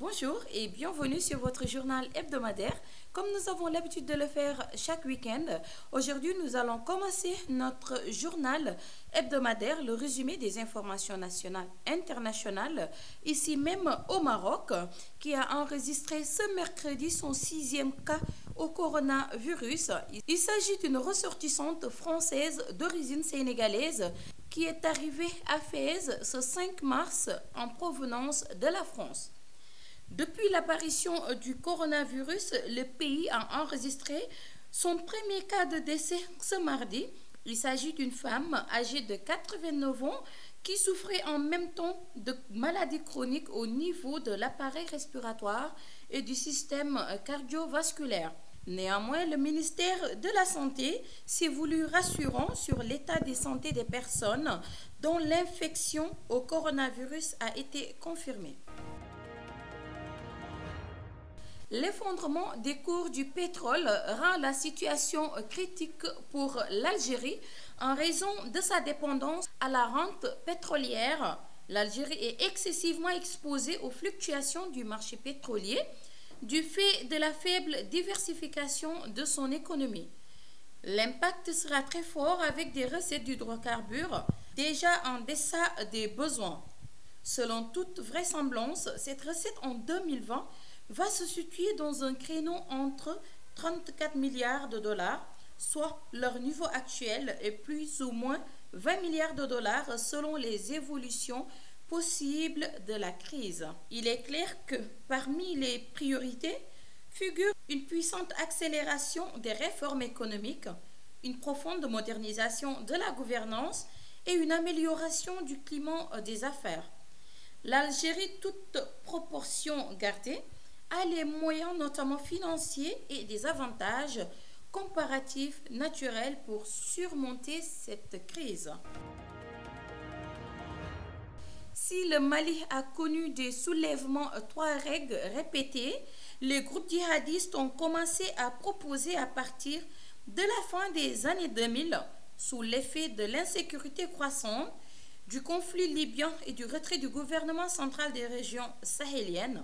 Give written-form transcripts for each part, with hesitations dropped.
Bonjour et bienvenue sur votre journal hebdomadaire. Comme nous avons l'habitude de le faire chaque week-end, aujourd'hui nous allons commencer notre journal hebdomadaire, le résumé des informations nationales et internationales, ici même au Maroc, qui a enregistré ce mercredi son 6e cas au coronavirus. Il s'agit d'une ressortissante française d'origine sénégalaise qui est arrivée à Fès ce 5 mars en provenance de la France. Depuis l'apparition du coronavirus, le pays a enregistré son premier cas de décès ce mardi. Il s'agit d'une femme âgée de 89 ans qui souffrait en même temps de maladies chroniques au niveau de l'appareil respiratoire et du système cardiovasculaire. Néanmoins, le ministère de la Santé s'est voulu rassurant sur l'état de santé des personnes dont l'infection au coronavirus a été confirmée. L'effondrement des cours du pétrole rend la situation critique pour l'Algérie en raison de sa dépendance à la rente pétrolière. L'Algérie est excessivement exposée aux fluctuations du marché pétrolier du fait de la faible diversification de son économie. L'impact sera très fort avec des recettes d'hydrocarbures déjà en deçà des besoins. Selon toute vraisemblance, cette recette en 2020 va se situer dans un créneau entre 34 milliards de dollars, soit leur niveau actuel, et plus ou moins 20 milliards de dollars selon les évolutions possibles de la crise. Il est clair que parmi les priorités figure une puissante accélération des réformes économiques, une profonde modernisation de la gouvernance et une amélioration du climat des affaires. L'Algérie, toute proportion gardée, a les moyens notamment financiers et des avantages comparatifs naturels pour surmonter cette crise. Si le Mali a connu des soulèvements touaregs répétés, les groupes djihadistes ont commencé à proposer à partir de la fin des années 2000, sous l'effet de l'insécurité croissante, du conflit libyen et du retrait du gouvernement central des régions sahéliennes.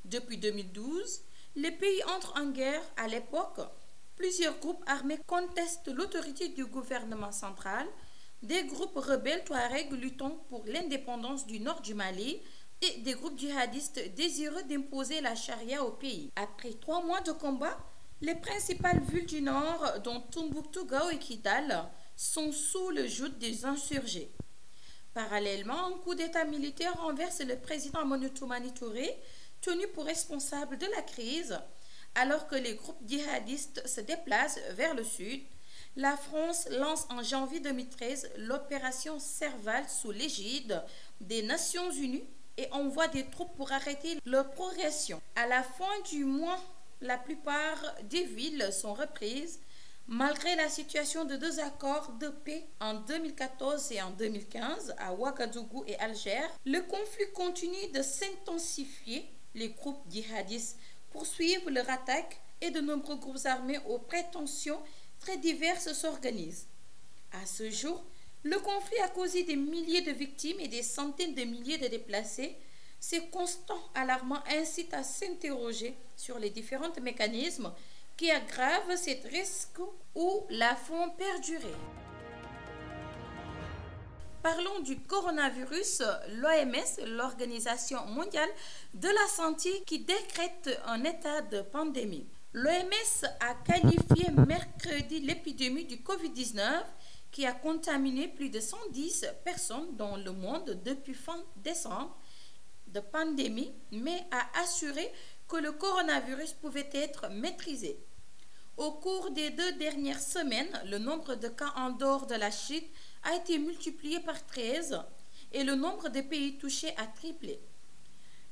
Depuis 2012, les pays entrent en guerre. À l'époque, plusieurs groupes armés contestent l'autorité du gouvernement central, des groupes rebelles touaregs luttant pour l'indépendance du nord du Mali et des groupes djihadistes désireux d'imposer la charia au pays. Après 3 mois de combat, les principales villes du nord, dont Tombouctou, Gao et Kidal, sont sous le joug des insurgés. Parallèlement, un coup d'état militaire renverse le président Amadou Toumani Touré, tenu pour responsable de la crise, alors que les groupes djihadistes se déplacent vers le sud. La France lance en janvier 2013 l'opération Serval sous l'égide des Nations Unies et envoie des troupes pour arrêter leur progression. À la fin du mois, la plupart des villes sont reprises, malgré la situation de désaccord de paix en 2014 et en 2015 à Ouagadougou et Alger. Le conflit continue de s'intensifier. Les groupes djihadistes poursuivent leur attaque et de nombreux groupes armés aux prétentions très diverses s'organisent. À ce jour, le conflit a causé des milliers de victimes et des centaines de milliers de déplacés. Ces constants alarmants incitent à s'interroger sur les différents mécanismes qui aggravent ces risques ou la font perdurer. Parlons du coronavirus. L'OMS, l'Organisation mondiale de la santé, qui décrète un état de pandémie. L'OMS a qualifié mercredi l'épidémie du Covid-19 qui a contaminé plus de 110 personnes dans le monde depuis fin décembre de pandémie, mais a assuré que le coronavirus pouvait être maîtrisé. Au cours des 2 dernières semaines, le nombre de cas en dehors de la Chine a été multiplié par 13 et le nombre de pays touchés a triplé.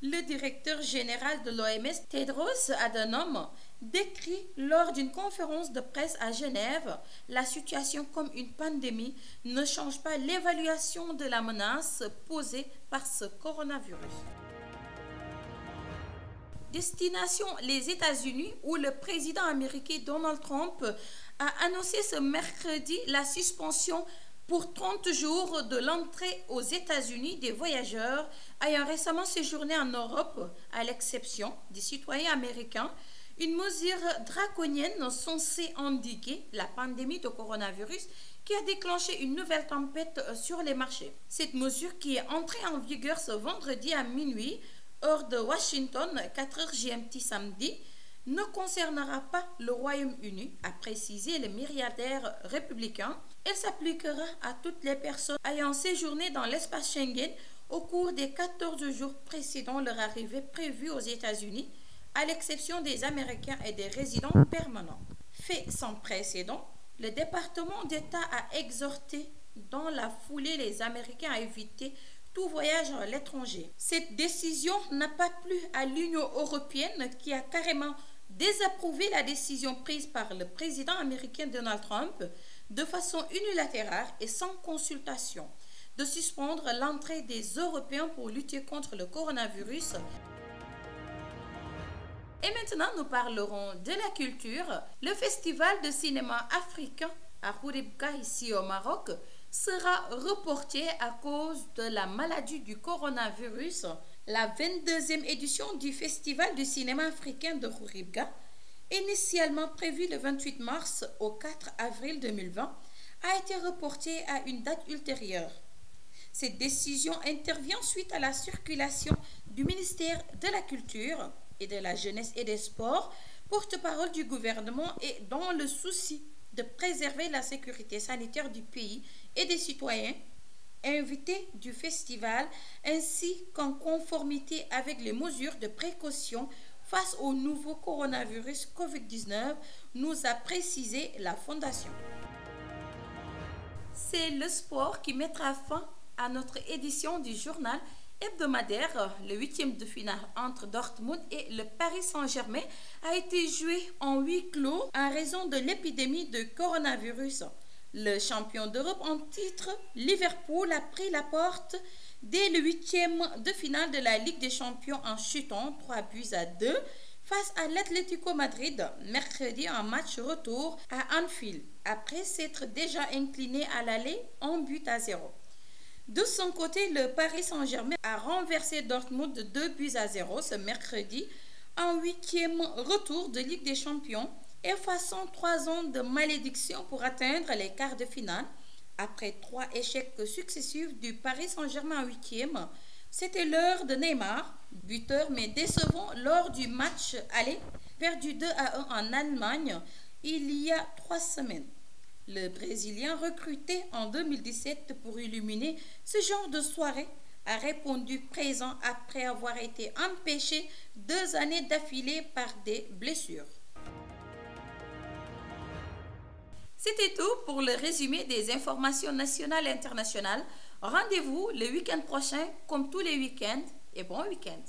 Le directeur général de l'OMS, Tedros Adhanom, décrit lors d'une conférence de presse à Genève la situation comme une pandémie ne change pas l'évaluation de la menace posée par ce coronavirus. Destination les États-Unis, où le président américain Donald Trump a annoncé ce mercredi la suspension pour 30 jours de l'entrée aux États-Unis des voyageurs ayant récemment séjourné en Europe, à l'exception des citoyens américains, une mesure draconienne censée endiguer la pandémie de coronavirus qui a déclenché une nouvelle tempête sur les marchés. Cette mesure, qui est entrée en vigueur ce vendredi à minuit, heure de Washington, 4h GMT samedi, ne concernera pas le Royaume-Uni, a précisé le milliardaire républicain. Elle s'appliquera à toutes les personnes ayant séjourné dans l'espace Schengen au cours des 14 jours précédant leur arrivée prévue aux États-Unis, à l'exception des Américains et des résidents permanents. Fait sans précédent, le département d'État a exhorté dans la foulée les Américains à éviter tout voyage à l'étranger. Cette décision n'a pas plu à l'Union européenne qui a carrément désapprouvé la décision prise par le président américain Donald Trump de façon unilatérale et sans consultation de suspendre l'entrée des Européens pour lutter contre le coronavirus. Et maintenant, nous parlerons de la culture. Le festival de cinéma africain à Khouribga, ici au Maroc, sera reporté à cause de la maladie du coronavirus. La 22e édition du Festival du cinéma africain de Khouribga, initialement prévue le 28 mars au 4 avril 2020, a été reportée à une date ultérieure. Cette décision intervient suite à la circulation du ministère de la Culture et de la Jeunesse et des Sports, porte-parole du gouvernement, et dans le souci de préserver la sécurité sanitaire du pays et des citoyens invités du festival, ainsi qu'en conformité avec les mesures de précaution face au nouveau coronavirus Covid-19, nous a précisé la Fondation. C'est le sport qui mettra fin à notre édition du journal hebdomadaire. Le 8e de finale entre Dortmund et le Paris Saint-Germain a été joué en huis clos en raison de l'épidémie de coronavirus. Le champion d'Europe en titre, Liverpool, a pris la porte dès le 8e de finale de la Ligue des Champions en chutant 3-2 face à l'Atlético Madrid mercredi en match retour à Anfield, après s'être déjà incliné à l'aller en 1-0. De son côté, le Paris Saint-Germain a renversé Dortmund de 2-0 ce mercredi en 8e retour de Ligue des Champions, effaçant 3 ans de malédiction pour atteindre les quarts de finale. Après 3 échecs successifs du Paris Saint-Germain en 8e, c'était l'heure de Neymar, buteur mais décevant lors du match aller, perdu 2-1 en Allemagne il y a 3 semaines. Le Brésilien, recruté en 2017 pour illuminer ce genre de soirée, a répondu présent après avoir été empêché 2 années d'affilée par des blessures. C'était tout pour le résumé des informations nationales et internationales. Rendez-vous le week-end prochain, comme tous les week-ends, et bon week-end.